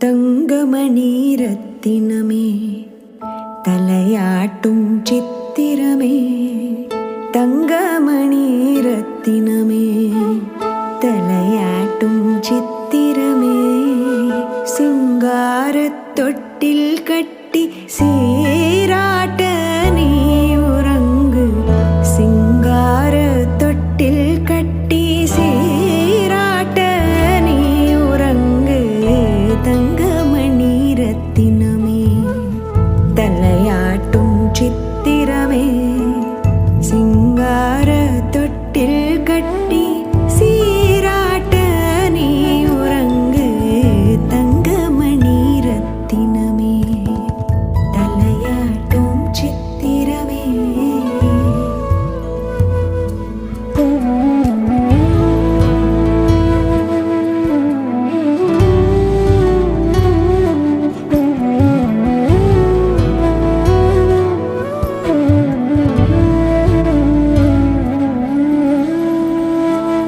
தங்கமணி ரத்தினமே தலையாட்டும் சித்திரமே, தங்கமணி ரத்தினமே தலையாட்டும் சித்திரமே, சிங்காரத் தொட்டில் கட்டி சீராட்ட நீ உறங்கு, சிங்காரத் தொட்டில் கட்டி சீராட்ட நீ உறங்கு, தங்கமணி ரத்தினமே தலையாட்டும் சித்திரமே, சிங்காரத் தொட்டில் கட்டி சீராட்ட நீ உறங்கு, தங்கமணி ரத்தினமே தலையாட்டும் சித்திரமே.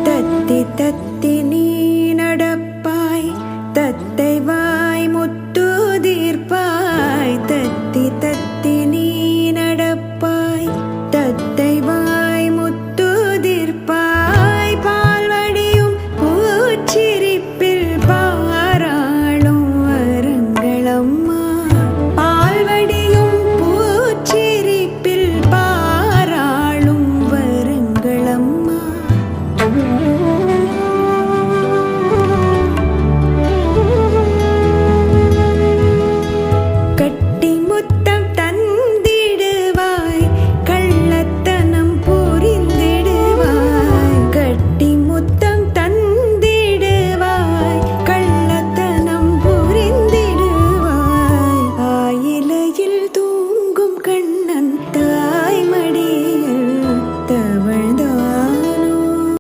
தத்தி தத்தி நீ நடப்பாய், தத்தை வாய் முத்துதீர்ப்பாய், தத்தி தத்தி நீ நடப்பாய், தத்தை வாய் முத்துதீர்ப்பாய், பால்வடியும் பூச்சிரிப்பில் பாராளும் வருங்களம்மா, பால்வடியும் பூச்சிரிப்பில் பாராளும் வருங்களம்மா. கட்டி முத்தம் தந்திடுவாய், கள்ளத்தனம் புரிந்திடுவாய், கட்டி முத்தம் தந்திடுவாய், கள்ளத்தனம் புரிந்திடுவாய், ஆயிலையில் தூங்கும் கண்ணன் தாய் மடியில்